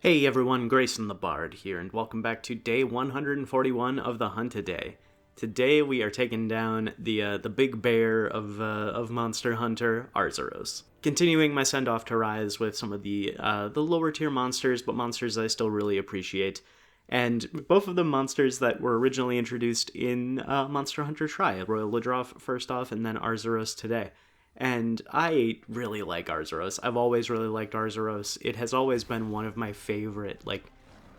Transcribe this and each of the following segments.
Hey everyone, Grayson the Bard here, and welcome back to day 141 of the Hunt Day. Today we are taking down the big bear of Monster Hunter, Arzuros. Continuing my send off to Rise with some of the lower tier monsters, but monsters I still really appreciate, and both of them monsters that were originally introduced in Monster Hunter Tri, Royal Ladroff first off, and then Arzuros today. And I really like Arzuros. I've always really liked Arzuros. It has always been one of my favorite,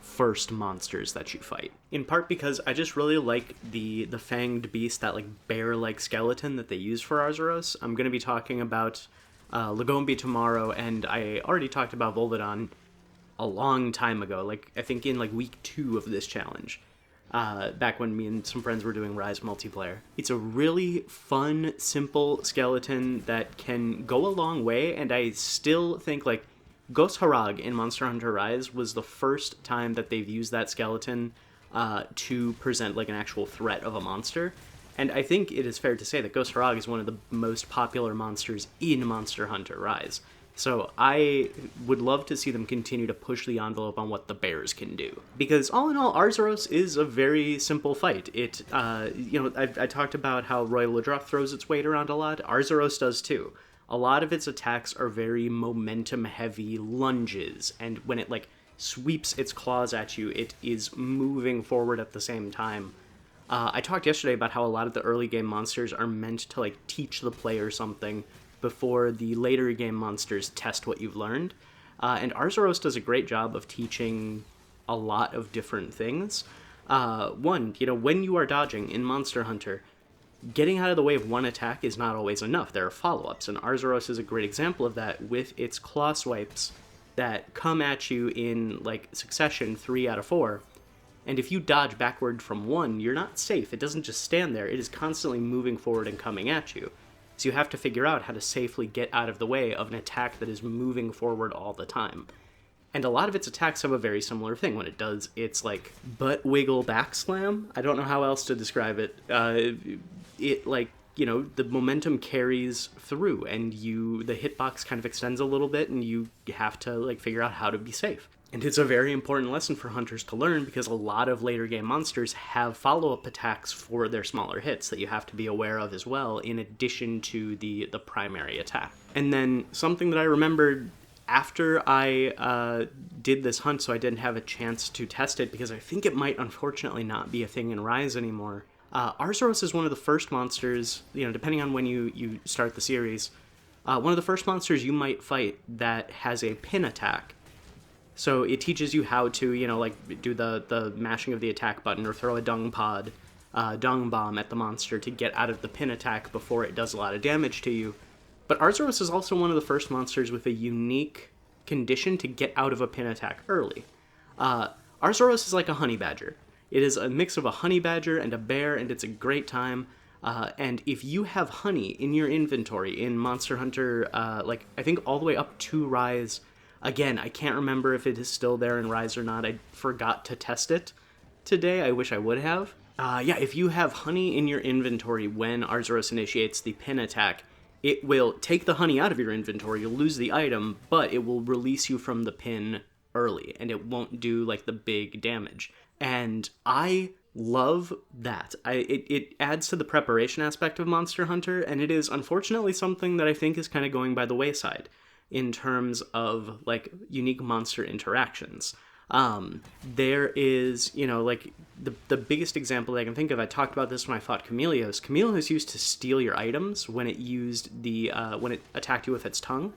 first monsters that you fight. In part because I just really like the fanged beast, that, bear-like skeleton that they use for Arzuros. I'm going to be talking about Lagombi tomorrow, and I already talked about Volvidon a long time ago, I think in, week 2 of this challenge. Back when me and some friends were doing Rise multiplayer. It's a really fun, simple skeleton that can go a long way, and I still think, Ghost Harag in Monster Hunter Rise was the first time that they've used that skeleton to present, an actual threat of a monster. And I think it is fair to say that Ghost Harag is one of the most popular monsters in Monster Hunter Rise. So I would love to see them continue to push the envelope on what the bears can do. Because all in all, Arzuros is a very simple fight. I talked about how Royal Ladroff throws its weight around a lot. Arzuros does too. A lot of its attacks are very momentum-heavy lunges, and when it, sweeps its claws at you, it is moving forward at the same time. I talked yesterday about how a lot of the early game monsters are meant to, teach the player something before the later game monsters test what you've learned. And Arzuros does a great job of teaching a lot of different things. One, when you are dodging in Monster Hunter, getting out of the way of one attack is not always enough. There are follow-ups, and Arzuros is a great example of that with its claw swipes that come at you in, succession 3 out of 4. And if you dodge backward from one, you're not safe. It doesn't just stand there. It is constantly moving forward and coming at you. So you have to figure out how to safely get out of the way of an attack that is moving forward all the time. And a lot of its attacks have a very similar thing. When it does its, butt wiggle back slam, I don't know how else to describe it. The momentum carries through, and the hitbox kind of extends a little bit, and you have to, figure out how to be safe. And it's a very important lesson for hunters to learn, because a lot of later game monsters have follow-up attacks for their smaller hits that you have to be aware of as well, in addition to the primary attack. And then something that I remembered after I did this hunt, so I didn't have a chance to test it, because I think it might unfortunately not be a thing in Rise anymore. Arzuros is one of the first monsters, depending on when you start the series, one of the first monsters you might fight that has a pin attack. So it teaches you how to, do the mashing of the attack button or throw a dung bomb at the monster to get out of the pin attack before it does a lot of damage to you. But Arzuros is also one of the first monsters with a unique condition to get out of a pin attack early. Arzuros is like a honey badger. It is a mix of a honey badger and a bear, and it's a great time. And if you have honey in your inventory in Monster Hunter, I think all the way up to Rise. Again, I can't remember if it is still there in Rise or not. I forgot to test it today. I wish I would have. If you have honey in your inventory when Arzuros initiates the pin attack, it will take the honey out of your inventory. You'll lose the item, but it will release you from the pin early, and it won't do, the big damage. And I love that. It adds to the preparation aspect of Monster Hunter, and it is unfortunately something that I think is kind of going by the wayside in terms of, unique monster interactions. There is, the biggest example that I can think of, I talked about this when I fought Chameleos. Chameleos used to steal your items when it used when it attacked you with its tongue.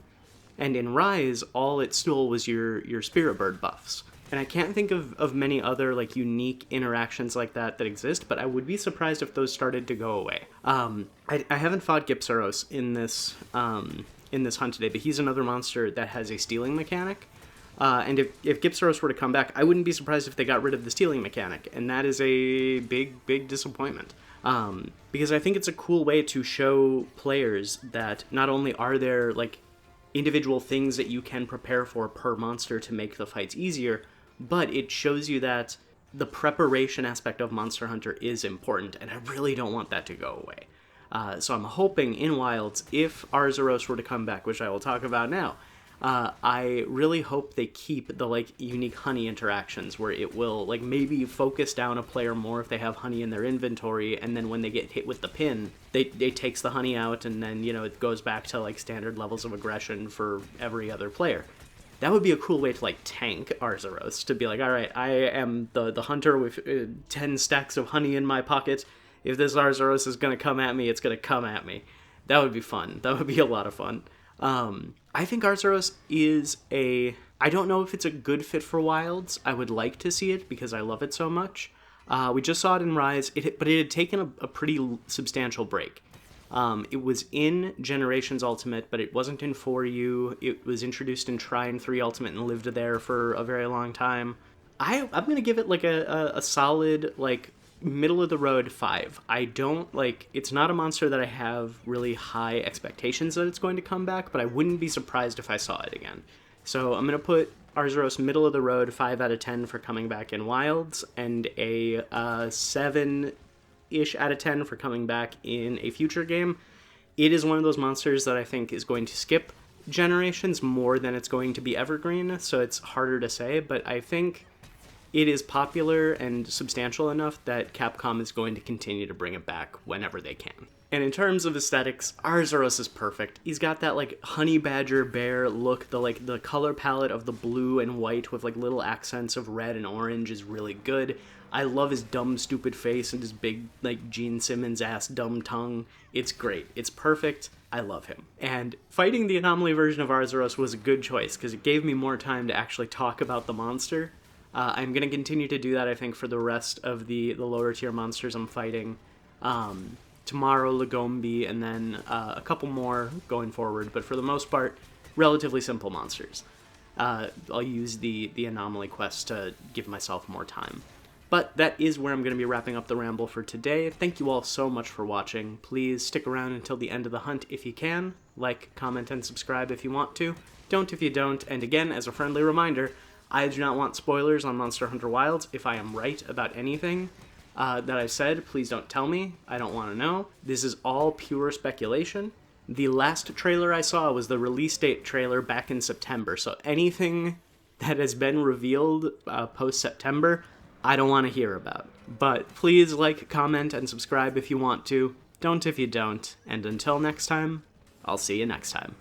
And in Rise, all it stole was your Spirit Bird buffs. And I can't think of many other, unique interactions like that exist, but I would be surprised if those started to go away. I haven't fought Gypsaros in this hunt today, but he's another monster that has a stealing mechanic. And if Gypsaros were to come back, I wouldn't be surprised if they got rid of the stealing mechanic, and that is a big, big disappointment. Because I think it's a cool way to show players that not only are there, individual things that you can prepare for per monster to make the fights easier, but it shows you that the preparation aspect of Monster Hunter is important, and I really don't want that to go away. So I'm hoping in Wilds, if Arzuros were to come back, which I will talk about now, I really hope they keep the like unique honey interactions where it will like maybe focus down a player more if they have honey in their inventory, and then when they get hit with the pin, it takes the honey out, and then it goes back to like standard levels of aggression for every other player. That would be a cool way to like tank Arzuros, to be like, all right, I am the hunter with 10 stacks of honey in my pocket. If this Arzuros is gonna come at me, it's gonna come at me. That would be fun. That would be a lot of fun. I think Arzuros is I don't know if it's a good fit for Wilds. I would like to see it because I love it so much. We just saw it in Rise, but it had taken a pretty substantial break. It was in Generations Ultimate, but it wasn't in 4U. It was introduced in Trine 3 Ultimate and lived there for a very long time. I'm going to give it like a solid, like, middle of the road 5. I don't like, it's not a monster that I have really high expectations that it's going to come back, but I wouldn't be surprised if I saw it again. So I'm going to put Arzuros middle of the road, 5 out of 10 for coming back in Wilds, and a 7-ish out of 10 for coming back in a future game. It is one of those monsters that I think is going to skip generations more than it's going to be evergreen, so it's harder to say, but I think it is popular and substantial enough that Capcom is going to continue to bring it back whenever they can. And in terms of aesthetics, Arzuros is perfect. He's got that like honey badger bear look. The color palette of the blue and white with like little accents of red and orange is really good. I love his dumb, stupid face and his big like Gene Simmons ass dumb tongue. It's great. It's perfect. I love him. And fighting the anomaly version of Arzuros was a good choice because it gave me more time to actually talk about the monster. I'm going to continue to do that, I think, for the rest of the lower tier monsters I'm fighting. Tomorrow, Lagombi, and then a couple more going forward. But for the most part, relatively simple monsters. I'll use the anomaly quest to give myself more time. But that is where I'm going to be wrapping up the ramble for today. Thank you all so much for watching. Please stick around until the end of the hunt if you can. Like, comment, and subscribe if you want to. Don't if you don't. And again, as a friendly reminder, I do not want spoilers on Monster Hunter Wilds. If I am right about anything that I said, please don't tell me. I don't want to know. This is all pure speculation. The last trailer I saw was the release date trailer back in September, so anything that has been revealed post-September, I don't want to hear about. But please like, comment, and subscribe if you want to. Don't if you don't. And until next time, I'll see you next time.